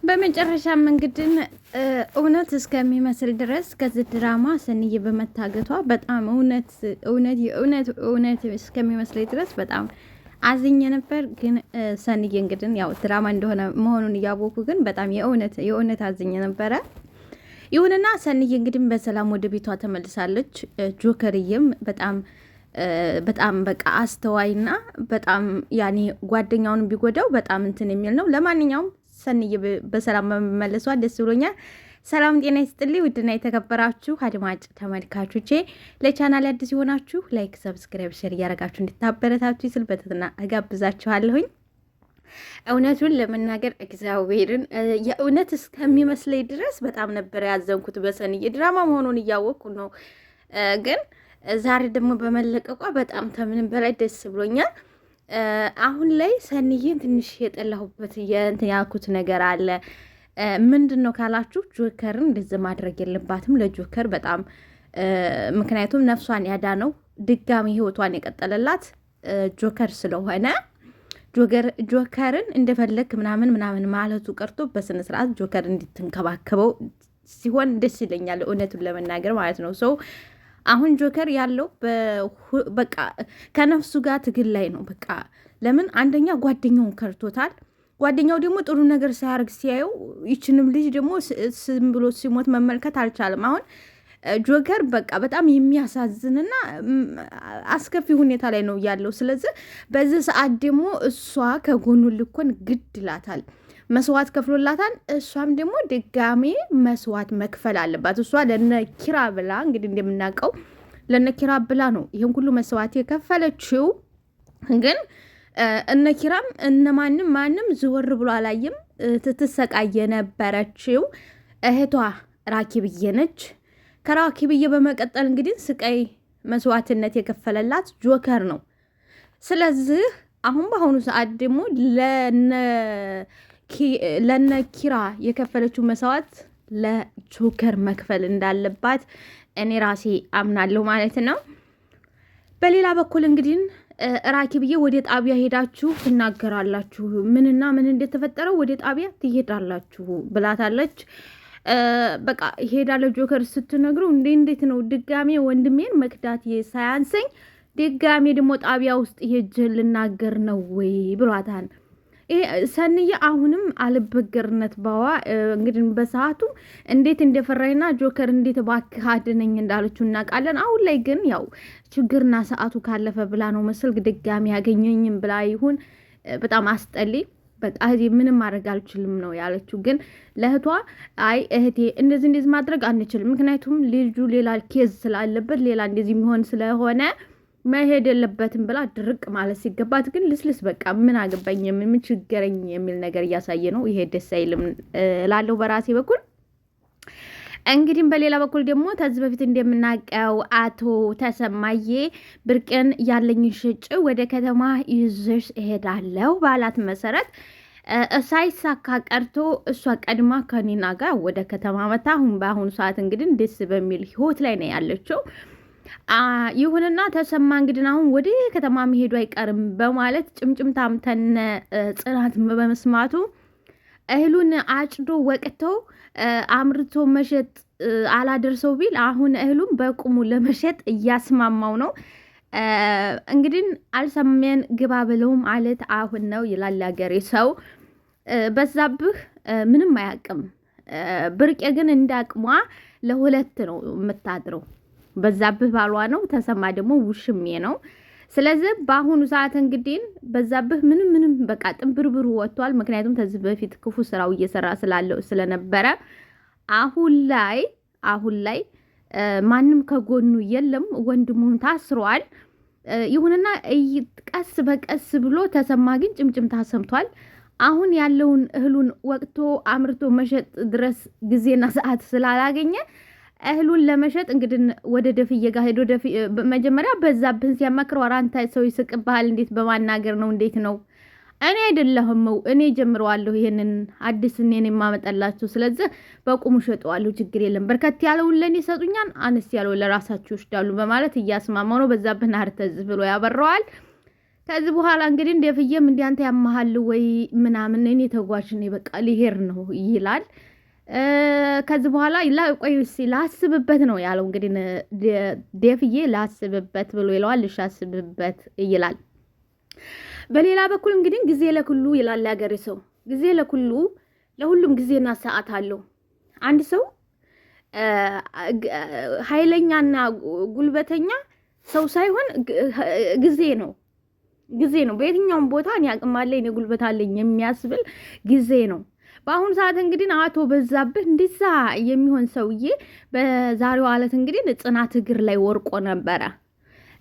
በመጨረሻም እንግዲህ እውነት እስከሚመስል ድረስ ከዚህ ድራማ ሰንዬ በመታገቷ በጣም እውነት እስከሚመስል ድረስ በጣም አዝኜ ነበር። ግን ሰንዬ እንግዲህ ያው ድራማ እንደሆነ መሆኑን እያወቁ ግን በጣም የእውነት አዝኜ ነበረ። ይሁንና ሰንዬ እንግዲህ በሰላም ወደ ቤቷ ተመልሳለች። ጆከርዬም በጣም በቃ አስተዋይና በጣም ያኔ ጓደኛውን ቢጎዳው በጣም እንትን የሚል ነው። ለማንኛውም ሰንዬ በሰላም መመለሷ ደስ ብሎኛል። ሰላም ጤና ይስጥልኝ ውድና የተከበራችሁ አድማጭ ተመልካቾቼ፣ ለቻናል አዲስ የሆናችሁ ላይክ፣ ሰብስክራይብ፣ ሼር እያደረጋችሁ እንድታበረታችሁ ስል በትህትና እጋብዛችኋለሁኝ። እውነቱን ለመናገር እግዚአብሔርን የእውነት እስከሚመስለኝ ድረስ በጣም ነበር ያዘንኩት በሰንዬ ድራማ መሆኑን እያወቅኩ ነው። ግን ዛሬ ደግሞ በመለቀቋ በጣም ከምንም በላይ ደስ ብሎኛል። አሁን ላይ ሰንዬን ትንሽ የጠላሁበት የእንትን ያልኩት ነገር አለ። ምንድን ነው ካላችሁ ጆከርን እንደዚህ ማድረግ የለባትም ለጆከር በጣም ምክንያቱም ነፍሷን ያዳነው ድጋሚ ህይወቷን የቀጠለላት ጆከር ስለሆነ ጆከርን እንደፈለግ ምናምን ማለቱ ቀርቶ በስነ ስርዓት ጆከር እንድትንከባከበው ሲሆን ደስ ይለኛል። እውነቱን ለመናገር ማለት ነው። ሰው አሁን ጆከር ያለው በቃ ከነፍሱ ጋር ትግል ላይ ነው። በቃ ለምን አንደኛ ጓደኛውን ከርቶታል። ጓደኛው ደግሞ ጥሩ ነገር ሳያደርግ ሲያየው ይችንም ልጅ ደግሞ ስም ብሎ ሲሞት መመልከት አልቻለም። አሁን ጆከር በቃ በጣም የሚያሳዝንና አስከፊ ሁኔታ ላይ ነው ያለው። ስለዚህ በዚህ ሰዓት ደግሞ እሷ ከጎኑ ልኮን ግድ ይላታል። መስዋዕት ከፍሎላታል። እሷም ደግሞ ድጋሜ መስዋዕት መክፈል አለባት። እሷ ለነ ኪራ ብላ እንግዲህ እንደምናውቀው ለነ ኪራ ብላ ነው ይህን ሁሉ መስዋዕት የከፈለችው። ግን እነ ኪራም ማንም ዝወር ብሎ አላየም። ትትሰቃይ የነበረችው እህቷ ራኪብዬ ነች። ከራኪብዬ በመቀጠል እንግዲህ ስቃይ መስዋዕትነት የከፈለላት ጆከር ነው። ስለዚህ አሁን በአሁኑ ሰዓት ደግሞ ለነ ኪራ የከፈለችው መስዋዕት ለጆከር መክፈል እንዳለባት እኔ ራሴ አምናለሁ ማለት ነው። በሌላ በኩል እንግዲህ ራኪብዬ ወደ ጣቢያ ሄዳችሁ ትናገራላችሁ፣ ምንና ምን እንደተፈጠረው ወደ ጣቢያ ትሄዳላችሁ ብላታለች። በቃ ሄዳለ ጆከር ስትነግሩ እንዴት ነው ድጋሜ ወንድሜን መክዳት ሳያንሰኝ ድጋሜ ደግሞ ጣቢያ ውስጥ ሄጄ ልናገር ነው ወይ ብሏታል። ሰንዬ አሁንም አልበገርነት ባዋ እንግዲህ በሰዓቱ እንዴት እንደፈራይና ጆከር እንዴት እባክህ አድነኝ እንዳለችው እናውቃለን። አሁን ላይ ግን ያው ችግርና ሰዓቱ ካለፈ ብላ ነው መሰል ድጋሚ ያገኘኝም ብላ ይሁን በጣም አስጠሊ በቃ ምንም ማድረግ አልችልም ነው ያለችው። ግን ለእህቷ አይ እህቴ እንደዚህ ማድረግ አንችልም፣ ምክንያቱም ልጁ ሌላ ኬዝ ስላለበት ሌላ እንደዚህ የሚሆን ስለሆነ መሄድ የለበትም ብላ ድርቅ ማለት ሲገባት ግን ልስልስ በቃ ምን አገባኝ ምን ችግረኝ የሚል ነገር እያሳየ ነው። ይሄ ደስ አይልም ላለው በራሴ በኩል። እንግዲህ በሌላ በኩል ደግሞ ከዚህ በፊት እንደምናውቀው አቶ ተሰማዬ ብርቅን ያለኝን ሽጭ ወደ ከተማ ይዘሽ እሄዳለሁ ባላት መሰረት ሳይሳካ ቀርቶ እሷ ቀድማ ከኒና ጋር ወደ ከተማ መታ አሁን በአሁኑ ሰዓት እንግዲህ ደስ በሚል ህይወት ላይ ነው ያለችው። ይሁንና ተሰማ እንግዲህ አሁን ወደ ከተማ መሄዱ አይቀርም በማለት ጭምጭምታም ተነ ጽናት በመስማቱ እህሉን አጭዶ ወቅቶ አምርቶ መሸጥ አላደርሰው ቢል አሁን እህሉን በቁሙ ለመሸጥ እያስማማው ነው። እንግዲህ አልሰሜን ግባ ብለው ማለት አሁን ነው ይላል ያገሬ ሰው። በዛብህ ምንም አያውቅም። ብርቄ ግን እንዳቅሟ ለሁለት ነው የምታድረው። በዛብህ ባሏ ነው፣ ተሰማ ደግሞ ውሽሜ ነው። ስለዚህ በአሁኑ ሰዓት እንግዲህ በዛብህ ምንም በቃ ጥንብርብሩ ወጥቷል። ምክንያቱም ከዚህ በፊት ክፉ ስራው እየሰራ ስለነበረ አሁን ላይ ማንም ከጎኑ የለም። ወንድሙም ታስሯል። ይሁንና ቀስ በቀስ ብሎ ተሰማ ግን ጭምጭምታ ሰምቷል። አሁን ያለውን እህሉን ወቅቶ አምርቶ መሸጥ ድረስ ጊዜና ሰዓት ስላላገኘ እህሉን ለመሸጥ እንግዲህ ወደ ደፍዬ ጋር ሄዶ መጀመሪያ በዛብህን ሲያማክረው አራንታ ሰው ይስቅብሃል፣ እንዴት በማናገር ነው እንዴት ነው እኔ አይደለሁም እኔ ጀምረዋለሁ ይሄንን አዲስ እኔን የማመጣላችሁ፣ ስለዚህ በቁሙ ሸጠዋለሁ፣ ችግር የለም፣ በርከት ያለውን ለኔ ይሰጡኛል፣ አነስ ያለው ለራሳችሁ ይወስዳሉ በማለት እያስማማው ነው። በዛብህን አርተዝ ብሎ ያበረዋል። ከዚህ በኋላ እንግዲህ እንደፍየም እንዲያንተ ያመሃል ወይ ምናምን እኔ ተጓዥ ነኝ በቃ ሊሄድ ነው ይላል። ከዚህ በኋላ ቆይ ላስብበት ነው ያለው። እንግዲህ ደፍዬ ላስብበት ብሎ ይለዋል። እሺ አስብበት ይላል። በሌላ በኩል እንግዲህ ጊዜ ለኩሉ ይላል ያገሬ ሰው። ጊዜ ለኩሉ ለሁሉም ጊዜና ሰዓት አለው። አንድ ሰው ኃይለኛና ጉልበተኛ ሰው ሳይሆን ጊዜ ነው። ጊዜ ነው። በየትኛውም ቦታ እኔ አቅም አለኝ እኔ ጉልበት አለኝ የሚያስብል ጊዜ ነው። በአሁኑ ሰዓት እንግዲህ አቶ በዛብህ እንደዛ የሚሆን ሰውዬ በዛሬው ዕለት እንግዲህ ጽናት እግር ላይ ወርቆ ነበረ።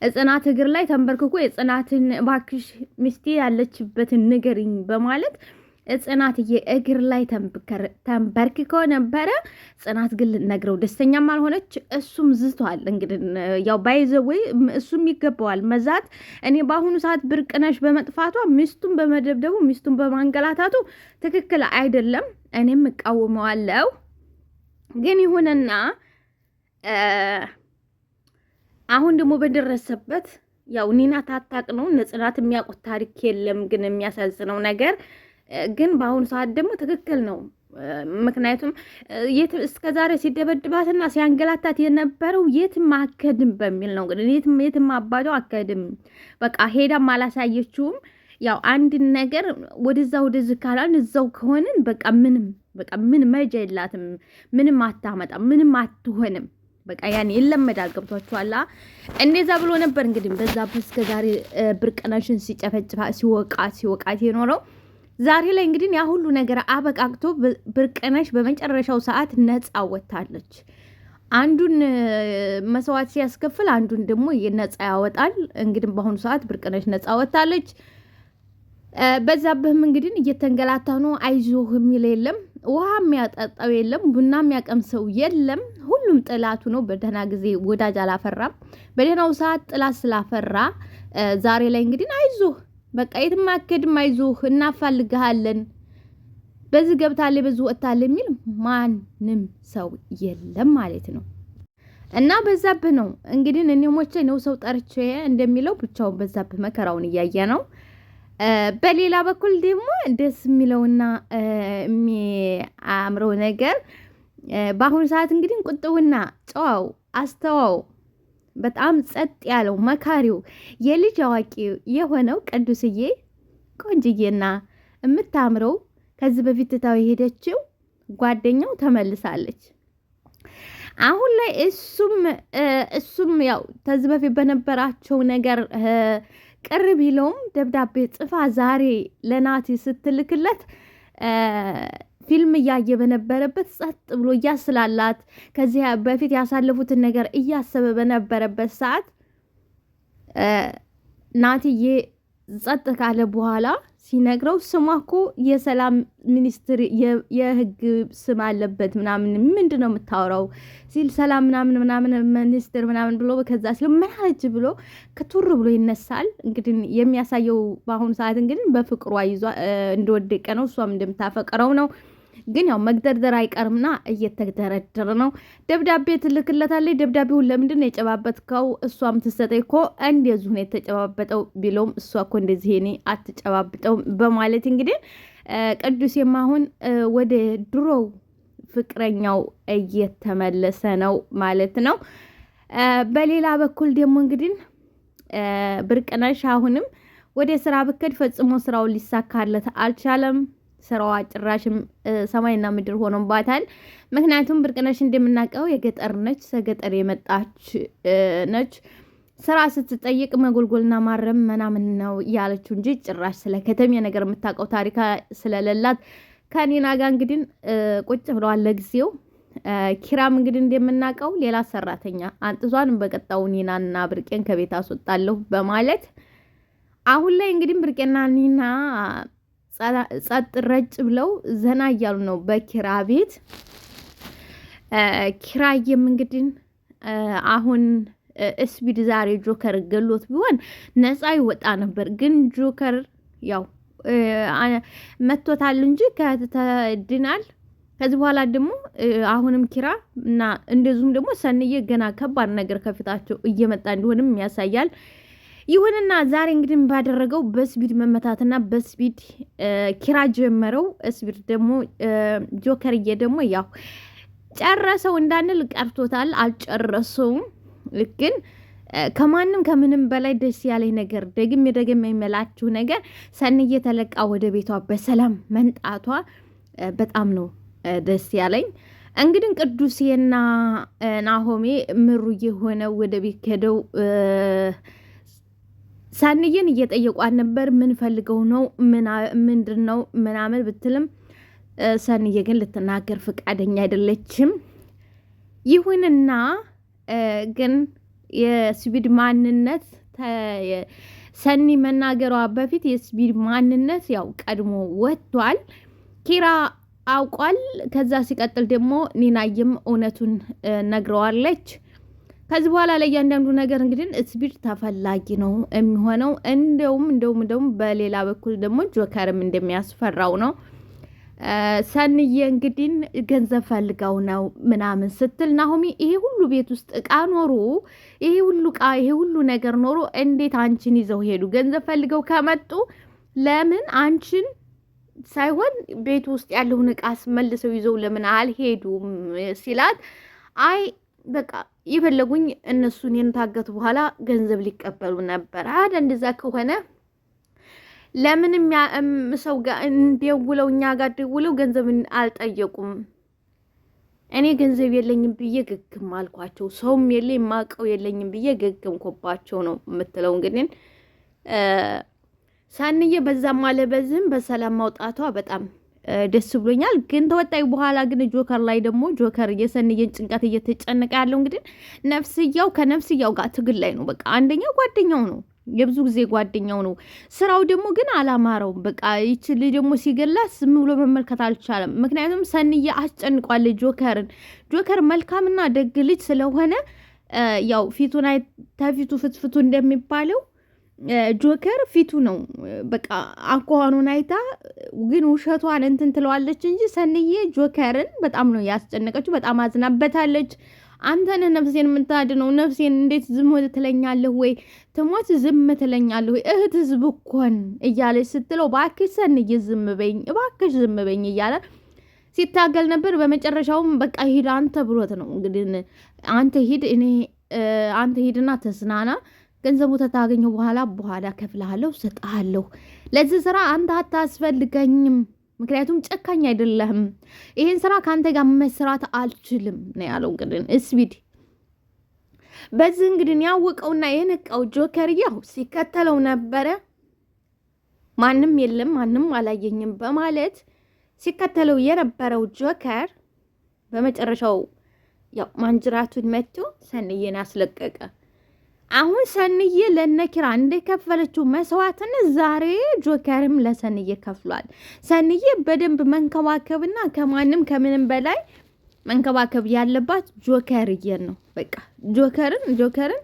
ጽናት እግር ላይ ተንበርክኮ የጽናትን እባክሽ ሚስቴ ያለችበትን ንገሪኝ በማለት ጽናትዬ እግር ላይ ተንበርክኮ ነበረ። ጽናት ግን ልትነግረው ደስተኛም አልሆነች። እሱም ዝቷል። እንግዲህ ያው ባይዘወይ እሱም ይገባዋል መዛት። እኔ በአሁኑ ሰዓት ብርቅነሽ በመጥፋቷ ሚስቱን በመደብደቡ ሚስቱን በማንገላታቱ ትክክል አይደለም። እኔም እቃወመዋለሁ። ግን ይሁንና አሁን ደግሞ በደረሰበት ያው ኒና ታታቅ ነው ለጽናት የሚያውቁት ታሪክ የለም። ግን የሚያሳዝነው ነገር ግን በአሁኑ ሰዓት ደግሞ ትክክል ነው። ምክንያቱም እስከዛሬ ሲደበድባትና ሲያንገላታት የነበረው የትም አከድም በሚል ነው። እንግዲህ የትም አባዶ አከድም በቃ ሄዳም አላሳየችውም። ያው አንድ ነገር ወደዛ ወደዚህ ካላን እዛው ከሆንን በቃ ምን መረጃ የላትም፣ ምንም አታመጣም፣ ምንም አትሆንም። በቃ ያኔ ይለመዳል። ገብቷችኋል? እንደዛ ብሎ ነበር እንግዲህ በዛ እስከዛሬ ብርቅነሽን ሲጨፈጭፋ ሲወቃት የኖረው። ዛሬ ላይ እንግዲህ ያ ሁሉ ነገር አበቃቅቶ ብርቅነሽ በመጨረሻው ሰዓት ነፃ ወጣለች። አንዱን መስዋዕት ሲያስከፍል አንዱን ደግሞ ነፃ ያወጣል። እንግዲህ በአሁኑ ሰዓት ብርቅነሽ ነፃ ወጣለች። በዛብህም እንግዲህ እየተንገላታ ነው። አይዞህ የሚል የለም፣ ውሃ የሚያጠጣው የለም፣ ቡና የሚያቀምሰው የለም። ሁሉም ጥላቱ ነው። በደህና ጊዜ ወዳጅ አላፈራም። በደህናው ሰዓት ጥላት ስላፈራ ዛሬ ላይ እንግዲህ አይዞህ በቃ የትም አትሄድም፣ አይዞህ እናፋልግሃለን፣ በዚህ ገብታለች በዚህ ወጥታለች የሚል ማንም ሰው የለም ማለት ነው። እና በዛብህ ነው እንግዲህ እኔ ሞቼ ነው ሰው ጠርቼ እንደሚለው ብቻውን በዛብህ መከራውን እያየ ነው። በሌላ በኩል ደግሞ ደስ የሚለውና የሚያምረው ነገር በአሁኑ ሰዓት እንግዲህ ቁጥውና ጨዋው አስተዋው በጣም ጸጥ ያለው መካሪው የልጅ አዋቂ የሆነው ቅዱስዬ ቆንጅዬና የምታምረው ከዚህ በፊት ትታው የሄደችው ጓደኛው ተመልሳለች። አሁን ላይ እሱም ያው ከዚህ በፊት በነበራቸው ነገር ቅር ቢለውም ደብዳቤ ጽፋ ዛሬ ለናቲ ስትልክለት ፊልም እያየ በነበረበት ጸጥ ብሎ እያስላላት ከዚህ በፊት ያሳለፉትን ነገር እያሰበ በነበረበት ሰዓት ናቲዬ ጸጥ ካለ በኋላ ሲነግረው ስሟ እኮ የሰላም ሚኒስትር የህግ ስም አለበት ምናምን ምንድን ነው የምታወራው ሲል ሰላም ምናምን ሚኒስትር ምናምን ብሎ ከዛ ሲል መናጅ ብሎ ከቱር ብሎ ይነሳል። እንግዲህ የሚያሳየው በአሁኑ ሰዓት እንግዲህ በፍቅሯ ይዟ እንደወደቀ ነው። እሷም እንደምታፈቅረው ነው። ግን ያው መግደርደር አይቀርምና እየተደረደረ ነው። ደብዳቤ ትልክለታለች። ደብዳቤውን ለምንድን ነው የጨባበጥከው? እሷም ትሰጠኝ እኮ እንደዚሁ ነው የተጨባበጠው ቢለውም እሷ እኮ እንደዚህ እኔ አትጨባብጠው በማለት እንግዲህ ቅዱሴም አሁን ወደ ድሮው ፍቅረኛው እየተመለሰ ነው ማለት ነው። በሌላ በኩል ደግሞ እንግዲህ ብርቅነሽ አሁንም ወደ ስራ ብከድ ፈጽሞ ስራውን ሊሳካለት አልቻለም። ስራዋ ጭራሽም ሰማይና ምድር ሆኖባታል። ምክንያቱም ብርቅነሽ እንደምናውቀው የገጠር ነች፣ ከገጠር የመጣች ነች። ስራ ስትጠይቅ መጎልጎልና ማረም ምናምን ነው ያለችው እንጂ ጭራሽ ስለ ከተሜ ነገር የምታውቀው ታሪካ ስለሌላት ከኒና ጋር እንግዲህ ቁጭ ብለዋል ለጊዜው። ኪራም እንግዲህ እንደምናውቀው ሌላ ሰራተኛ አንጥዟን በቀጣው ኒናና ብርቄን ከቤት አስወጣለሁ በማለት አሁን ላይ እንግዲህ ብርቄና ኒና ጸጥ ረጭ ብለው ዘና እያሉ ነው በኪራ ቤት። ኪራዬም እንግዲህ አሁን እስቢድ ዛሬ ጆከር ገሎት ቢሆን ነፃ ይወጣ ነበር። ግን ጆከር ያው መቶታል እንጂ ከተድናል። ከዚህ በኋላ ደግሞ አሁንም ኪራ እና እንደዚሁም ደግሞ ሰንዬ ገና ከባድ ነገር ከፊታቸው እየመጣ እንደሆነም ያሳያል። ይሁንና ዛሬ እንግዲህ ባደረገው በስፒድ መመታትና በስፒድ ኪራ ጀመረው። ስፒድ ደግሞ ጆከርዬ ደግሞ ያው ጨረሰው እንዳንል ቀርቶታል። አልጨረሰውም ግን ከማንም ከምንም በላይ ደስ ያለኝ ነገር ደግሜ የመላችሁ ነገር ሰንዬ ተለቃ ወደ ቤቷ በሰላም መንጣቷ በጣም ነው ደስ ያለኝ። እንግዲህ ቅዱሴና ናሆሜ ምሩዬ ሆነው ወደ ቤት ሄደው ሰንዬን እየጠየቋት ነበር። ምን ፈልገው ነው ምንድን ነው ምናምን ብትልም ሰንዬ ግን ልትናገር ፈቃደኛ አይደለችም። ይሁንና ግን የስፒድ ማንነት ሰኒ መናገሯ በፊት የስፒድ ማንነት ያው ቀድሞ ወጥቷል። ኪራ አውቋል። ከዛ ሲቀጥል ደግሞ ኒናይም እውነቱን ነግረዋለች። ከዚህ በኋላ ለእያንዳንዱ ነገር እንግዲህ ስፒድ ተፈላጊ ነው የሚሆነው። እንደውም በሌላ በኩል ደግሞ ጆከርም እንደሚያስፈራው ነው። ሰንዬ እንግዲህ ገንዘብ ፈልገው ነው ምናምን ስትል ናሆሚ ይሄ ሁሉ ቤት ውስጥ እቃ ኖሮ ይሄ ሁሉ ነገር ኖሮ እንዴት አንቺን ይዘው ሄዱ? ገንዘብ ፈልገው ከመጡ ለምን አንቺን ሳይሆን ቤት ውስጥ ያለውን እቃ መልሰው ይዘው ለምን አልሄዱም ሲላት አይ በቃ የፈለጉኝ እነሱን የንታገቱ በኋላ ገንዘብ ሊቀበሉ ነበር አይደል? እንደዛ ከሆነ ለምንም ሰው ጋር እንደውለው እኛ ጋር ደውለው ገንዘብን አልጠየቁም። እኔ ገንዘብ የለኝም ብዬ ግግም አልኳቸው። ሰውም የለኝ ማቀው የለኝም ብዬ ግግምኮባቸው ነው የምትለው። እንግዲህ ሰንዬ በዛም አለ በዝም በሰላም ማውጣቷ በጣም ደስ ብሎኛል። ግን ተወጣይ በኋላ ግን ጆከር ላይ ደግሞ ጆከር የሰንዬን ጭንቀት እየተጨነቀ ያለው እንግዲህ ነፍስያው ከነፍስያው ጋር ትግል ላይ ነው። በቃ አንደኛው ጓደኛው ነው፣ የብዙ ጊዜ ጓደኛው ነው። ስራው ደግሞ ግን አላማረውም። በቃ ይችል ደግሞ ሲገላት ዝም ብሎ መመልከት አልቻለም። ምክንያቱም ሰንዬ አስጨንቋል ጆከርን። ጆከር መልካምና ደግ ልጅ ስለሆነ ያው ፊቱን ተፊቱ ፍትፍቱ እንደሚባለው ጆከር ፊቱ ነው። በቃ አኳኋኑን አይታ ግን ውሸቷን እንትን ትለዋለች እንጂ ሰንዬ ጆከርን በጣም ነው ያስጨነቀችው። በጣም አዝናበታለች። አንተነህ ነፍሴን የምታድነው፣ ነፍሴን እንዴት ዝም ትለኛለህ ወይ? ትሞት ዝም ትለኛለህ ወይ? እህት ህዝብ እኮን እያለች ስትለው እባክሽ ሰንዬ ዝም በይኝ፣ እባክሽ ዝም በይኝ እያለ ሲታገል ነበር። በመጨረሻውም በቃ ሂድ አንተ ብሎት ነው እንግዲህ አንተ ሂድና ተዝናና፣ ገንዘቡ ተታገኘው በኋላ ከፍልሃለሁ፣ ሰጥሃለሁ። ለዚህ ስራ አንተ አታስፈልገኝም፣ ምክንያቱም ጨካኝ አይደለህም። ይሄን ስራ ካንተ ጋር መስራት አልችልም ነው ያለው። እንግዲህ ስፒድ በዚህ እንግዲህ ያወቀውና የነቃው ጆከር ያው ሲከተለው ነበረ። ማንም የለም ማንም አላየኝም በማለት ሲከተለው የነበረው ጆከር በመጨረሻው ያው ማንጅራቱን መጥቶ ሰንዬን አስለቀቀ። አሁን ሰንዬ ለነኪራ እንደከፈለችው መስዋዕትነት ዛሬ ጆከርም ለሰንዬ ከፍሏል። ሰንዬ በደንብ መንከባከብና ከማንም ከምንም በላይ መንከባከብ ያለባት ጆከርዬን ነው። በቃ ጆከርን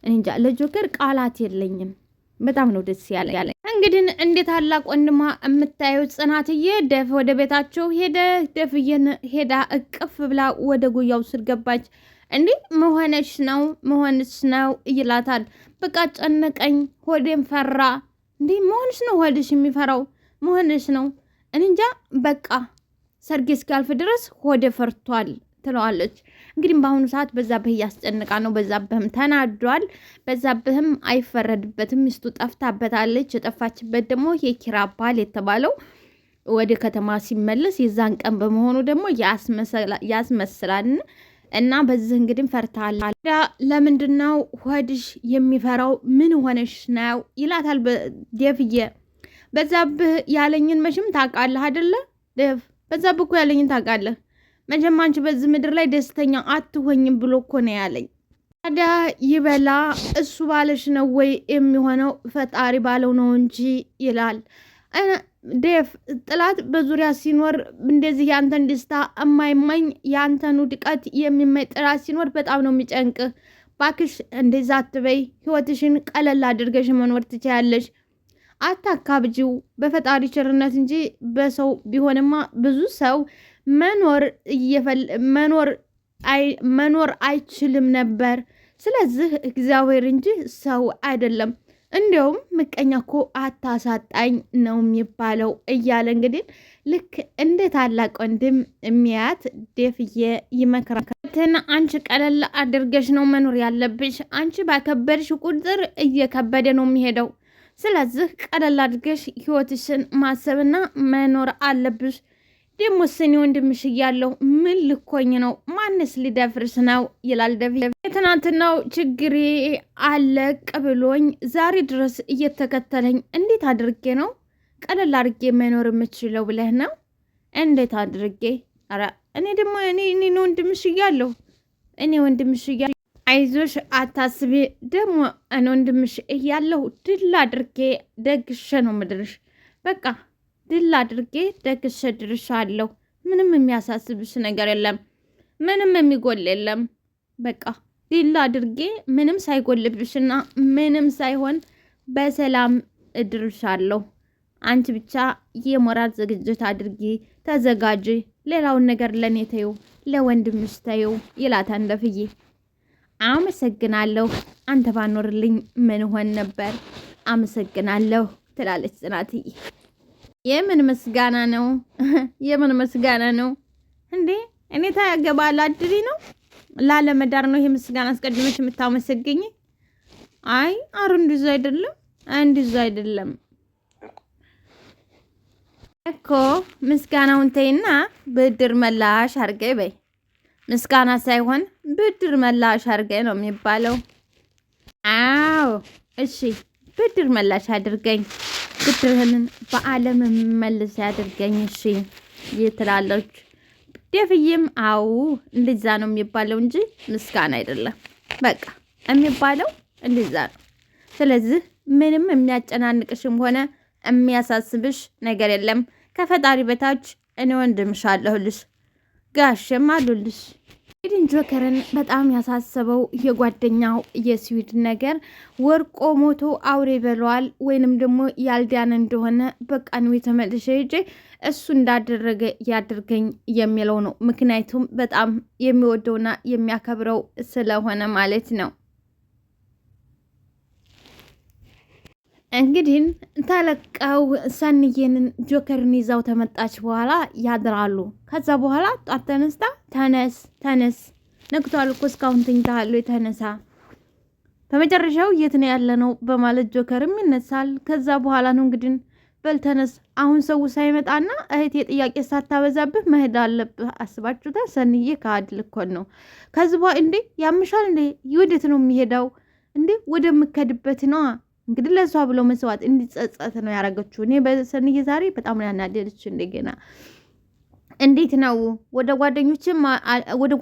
እንጃ ለጆከር ቃላት የለኝም። በጣም ነው ደስ ያለ። እንግዲህ እንደ ታላቅ ወንድማ የምታየው ጽናትዬ ደፍ ወደ ቤታቸው ደፍዬን ሄዳ እቅፍ ብላ ወደ ጉያው ስር ገባች። እንዴ መሆንሽ ነው ይላታል። በቃ ጨነቀኝ፣ ሆዴም ፈራ። እንዴ መሆንሽ ነው ሆድሽ የሚፈራው? መሆንሽ ነው እንጃ በቃ ሰርጌ እስኪያልፍ ድረስ ሆዴ ፈርቷል ትለዋለች። እንግዲህ በአሁኑ ሰዓት በዛብህ እያስጨነቃ ነው። በዛብህም ተናዷል። በዛብህም አይፈረድበትም። ሚስቱ ጠፍታበታለች። የጠፋችበት ደግሞ የኪራ ባል የተባለው ወደ ከተማ ሲመለስ የዛን ቀን በመሆኑ ደግሞ ያስመስላል። እና በዚህ እንግዲህ ፈርታል። ለምንድነው ሆድሽ የሚፈራው? ምን ሆነሽ ነው ይላታል ዴቭዬ። በዛብህ ያለኝን መቼም ታውቃለህ አይደለ ዴቭ? በዛብህ እኮ ያለኝን ታውቃለህ። መቼም አንቺ በዚህ ምድር ላይ ደስተኛ አትሆኝም ብሎ እኮ ነው ያለኝ። ታዲያ ይበላ እሱ ባለሽ ነው ወይ የሚሆነው? ፈጣሪ ባለው ነው እንጂ ይላል ዴቭ። ጥላት በዙሪያ ሲኖር እንደዚህ ያንተን ደስታ የማይመኝ ያንተን ውድቀት የሚመኝ ጥላት ሲኖር በጣም ነው የሚጨንቅህ። ባክሽ እንደዛ አትበይ። ህይወትሽን ቀለል አድርገሽ መኖር ትችያለሽ። አታካብጂው በፈጣሪ ቸርነት እንጂ በሰው ቢሆንማ ብዙ ሰው መኖር አይችልም ነበር። ስለዚህ እግዚአብሔር እንጂ ሰው አይደለም። እንዲያውም ምቀኛ እኮ አታሳጣኝ ነው የሚባለው እያለ እንግዲህ ልክ እንደ ታላቅ ወንድም የሚያት ዴፍዬ ይመክራል። አንቺ ቀለል አድርገሽ ነው መኖር ያለብሽ። አንቺ ባከበድሽ ቁጥር እየከበደ ነው የሚሄደው። ስለዚህ ቀለል አድርገሽ ህይወትሽን ማሰብና መኖር አለብሽ። ደግሞ ስኒ ወንድምሽ እያለሁ ምን ልኮኝ ነው? ማንስ ሊደፍርስ ነው? ይላል ደፊ። የትናንትናው ችግሬ አለቅ ብሎኝ ዛሬ ድረስ እየተከተለኝ እንዴት አድርጌ ነው ቀለል አድርጌ መኖር የምችለው ብለህ ነው? እንዴት አድርጌ? ኧረ እኔ ደግሞ እኔ ወንድምሽ እያለሁ ወንድምሽ እያለሁ አይዞሽ አታስቢ። ደግሞ እኔ ወንድምሽ እያለሁ ድል አድርጌ ደግሼ ነው ምድርሽ። በቃ ድል አድርጌ ደግሼ ድርሻለሁ። ምንም የሚያሳስብሽ ነገር የለም። ምንም የሚጎል የለም። በቃ ድል አድርጌ ምንም ሳይጎልብሽና ምንም ሳይሆን በሰላም እድርሻለሁ። አንቺ ብቻ የሞራል ዝግጅት አድርጊ፣ ተዘጋጂ። ሌላውን ነገር ለኔ ተይው፣ ለወንድምሽ ተይው ይላታል ደፍዬ። አመሰግናለሁ፣ አንተ ባኖርልኝ ምን ሆን ነበር? አመሰግናለሁ ትላለች ጽናትዬ። የምን ምስጋና ነው? የምን ምስጋና ነው እንዴ? እኔ ታገባ ላድሪ ነው ላለመዳር ነው ይሄ ምስጋና አስቀድመሽ የምታመሰግኝ? አይ አሩ እንዲዙ አይደለም እኮ ምስጋናውን ተይና ብድር መላሽ አርገ በይ። ምስጋና ሳይሆን ብድር መላሽ አርገ ነው የሚባለው። አዎ እሺ፣ ብድር መላሽ አድርገኝ፣ ብድርህን በአለም መልስ ያድርገኝ። እሺ ይትላለች ደፍዬም። አዎ እንደዛ ነው የሚባለው እንጂ ምስጋና አይደለም። በቃ የሚባለው እንደዛ ነው። ስለዚህ ምንም የሚያጨናንቅሽም ሆነ የሚያሳስብሽ ነገር የለም። ከፈጣሪ በታች እኔ ወንድምሽ አለሁልሽ፣ ጋሽም አሉልሽ። ኢድን ጆከርን በጣም ያሳሰበው የጓደኛው የስዊድ ነገር ወርቆ ሞቶ አውሬ በለዋል ወይንም ደግሞ ያልዳን እንደሆነ በቃ ነው የተመለሸ ሄጄ እሱ እንዳደረገ ያድርገኝ የሚለው ነው። ምክንያቱም በጣም የሚወደውና የሚያከብረው ስለሆነ ማለት ነው። እንግዲህ ተለቀው ሰንዬንን ጆከርን ይዛው ተመጣች በኋላ ያድራሉ። ከዛ በኋላ ጧት ተነስታ ተነስ ነግቷል እኮ እስካሁን ተኝተሃል፣ ተነሳ። በመጨረሻው የት ነው ያለ ነው በማለት ጆከርም ይነሳል። ከዛ በኋላ ነው እንግዲህ በል ተነስ፣ አሁን ሰው ሳይመጣና እህቴ ጥያቄ ሳታበዛብህ መሄድ አለብህ። አስባችሁታል? ሰንዬ ከአድል እኮ ነው። ከዚህ በኋላ እንዴ ያምሻል እንዴ? ወዴት ነው የሚሄዳው እንዴ? ወደምከድበት ነዋ። እንግዲህ ለሷ ብሎ መስዋዕት እንዲጸጸት ነው ያደረገችው። እኔ በሰንዬ ዛሬ በጣም ነው ያናደደች። እንደገና እንዴት ነው ወደ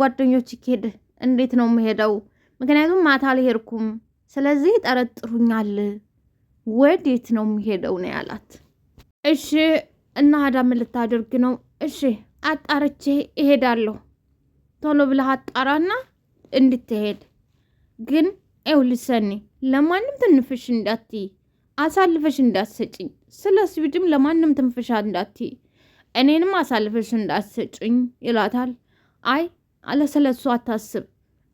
ጓደኞች ሄድ? እንዴት ነው የምሄደው? ምክንያቱም ማታ አልሄድኩም፣ ስለዚህ ጠረጥሩኛል። ወዴት ነው የምሄደው ነው ያላት። እሺ እና አዳም ልታደርግ ነው? እሺ አጣርቼ እሄዳለሁ። ቶሎ ብለህ አጣራና እንድትሄድ ግን ይኸውልሽ ሰኒ፣ ለማንም ትንፍሽ እንዳትይ፣ አሳልፈሽ እንዳትሰጭኝ። ስለ ስዊድም ለማንም ትንፍሻ እንዳትይ፣ እኔንም አሳልፈሽ እንዳትሰጭኝ ይላታል። አይ አለ ስለሱ አታስብ፣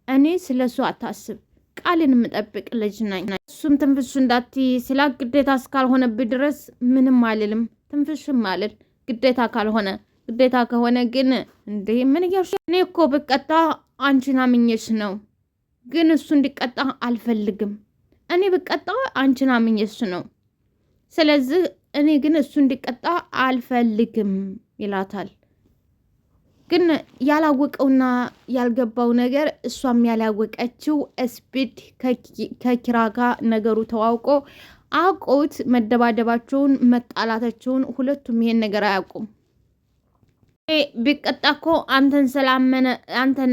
እኔ ስለሱ አታስብ፣ ቃልን የምጠብቅ ልጅ ነኝ። እሱም ትንፍሽ እንዳትይ ስላ ግዴታ እስካልሆነብህ ድረስ ምንም አልልም። ትንፍሽም አልል ግዴታ ካልሆነ። ግዴታ ከሆነ ግን እንዴ ምን እያልሽ? እኔ እኮ ብቀጣ አንቺን አምኜሽ ነው፣ ግን እሱ እንዲቀጣ አልፈልግም። እኔ ብቀጣ አንቺን አምኜሽ ነው። ስለዚህ እኔ ግን እሱ እንዲቀጣ አልፈልግም ይላታል። ግን ያላወቀውና ያልገባው ነገር እሷም ያላወቀችው ስፒድ ከኪራ ጋር ነገሩ ተዋውቆ አውቆት መደባደባቸውን መጣላታቸውን ሁለቱም ይሄን ነገር አያውቁም። ቢቀጣ እኮ አንተን ስላመነ አንተን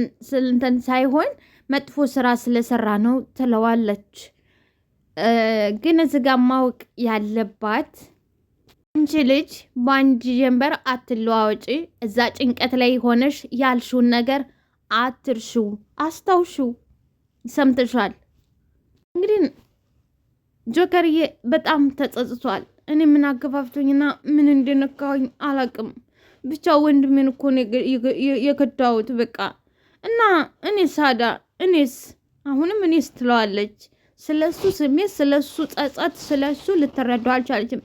ሳይሆን መጥፎ ስራ ስለሰራ ነው ትለዋለች። ግን እዚህ ጋር ማወቅ ያለባት አንቺ ልጅ በአንድ ጀንበር አትለዋወጪ። እዛ ጭንቀት ላይ ሆነሽ ያልሽውን ነገር አትርሺው፣ አስታውሺው። ሰምተሻል? እንግዲህ ጆከርዬ በጣም ተጸጽቷል። እኔ ምን አገፋፍቶኝና ምን እንደነካሁኝ አላቅም። ብቻ ወንድሜን እኮ የከዳሁት በቃ እና እኔስ አሁንም እኔስ ትለዋለች። ስለሱ ስሜት፣ ስለሱ ጸጸት፣ ስለሱ ልትረዳው አልቻለችም።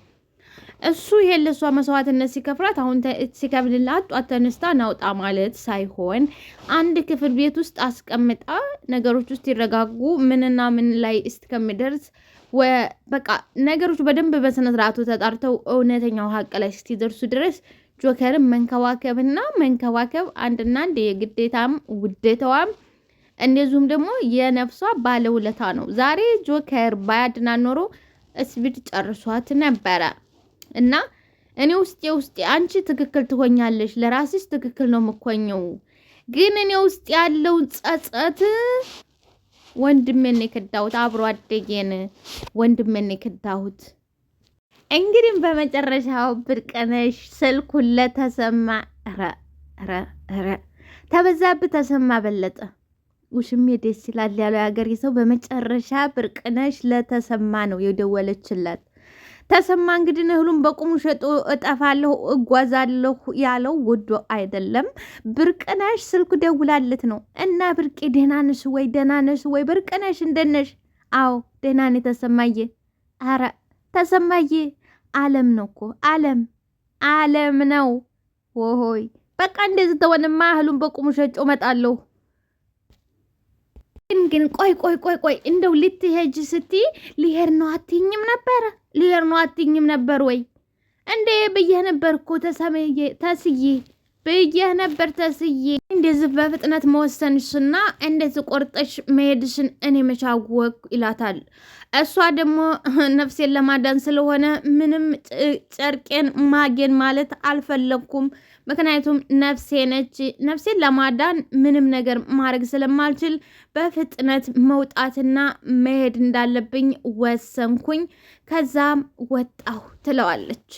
እሱ ይሄን ለሷ መስዋዕትነት ሲከፍላት አሁን ሲከፍልላት ጧት ተነስታ ናውጣ ማለት ሳይሆን አንድ ክፍል ቤት ውስጥ አስቀምጣ ነገሮች ውስጥ ይረጋጉ ምንና ምን ላይ እስከሚደርስ በቃ ነገሮች በደንብ በስነ ስርዓቱ ተጣርተው እውነተኛው ሀቅ ላይ እስኪደርሱ ድረስ ጆከርን መንከባከብና መንከባከብ አንድና አንድ የግዴታም ውዴታዋም እንደዚሁም ደግሞ የነፍሷ ባለውለታ ነው። ዛሬ ጆከር ባያድና ኖሮ እስቢድ ጨርሷት ነበረ። እና እኔ ውስጤ አንቺ ትክክል ትሆኛለሽ፣ ለራስሽ ትክክል ነው የምኮኘው፣ ግን እኔ ውስጥ ያለው ጸጸት ወንድሜን የከዳሁት አብሮ አደጌን ወንድሜን የከዳሁት። እንግዲህ በመጨረሻው ብርቅነሽ ስልኩን ለተሰማ ተበዛብህ ተሰማ በለጠ ውሽሜ ደስ ይላል ያለው የሀገሬ ሰው በመጨረሻ ብርቅነሽ ለተሰማ ነው የደወለችለት። ተሰማ እንግዲህ እህሉን በቁሙ ሸጦ እጠፋለሁ እጓዛለሁ ያለው ወዶ አይደለም። ብርቅነሽ ስልኩ ደውላለት ነው። እና ብርቄ ደህና ነሽ ወይ? ደህና ነሽ ወይ ብርቅነሽ? እንደት ነሽ? አዎ ደህና ነኝ ተሰማዬ። ኧረ ተሰማዬ አለም ነው እኮ አለም ነው። ወሆይ በቃ እንደዚህ ተወንማ እህሉን በቁሙ ሸጦ እመጣለሁ። ግን ቆይ እንደው ልትሄጂ ስትይ ሊሄድ ነው አትይኝም ነበረ? ሊሄድ ነው አትይኝም ነበር ወይ እንዴ? ብዬሽ ነበር እኮ ተስዬ ብዬሽ ነበር ተስዬ። እንደዚህ በፍጥነት መወሰንሽና እንደዚህ ቆርጠሽ መሄድሽን እኔ መቻወቅ ይላታል። እሷ ደግሞ ነፍሴን ለማዳን ስለሆነ ምንም ጨርቄን ማጌን ማለት አልፈለኩም። ምክንያቱም ነፍሴ ነች። ነፍሴን ለማዳን ምንም ነገር ማድረግ ስለማልችል በፍጥነት መውጣትና መሄድ እንዳለብኝ ወሰንኩኝ። ከዛም ወጣሁ ትለዋለች።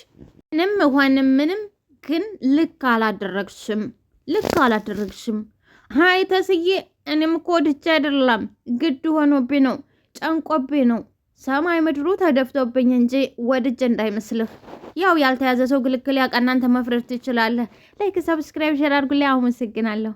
ምንም ሆንም ምንም ግን ልክ አላደረግሽም። ሀይ ተስዬ እኔም እኮ ወድጄ አይደለም ግድ ሆኖብኝ ነው፣ ጨንቆብኝ ነው፣ ሰማይ ምድሩ ተደፍቶብኝ እንጂ ወድጄ እንዳይመስልህ። ያው ያልተያዘ ሰው ግልክል ያውቃ። እናንተ መፍረድ ትችላለህ። ላይክ፣ ሰብስክራይብ፣ ሼር አድርጉልኝ። አመሰግናለሁ።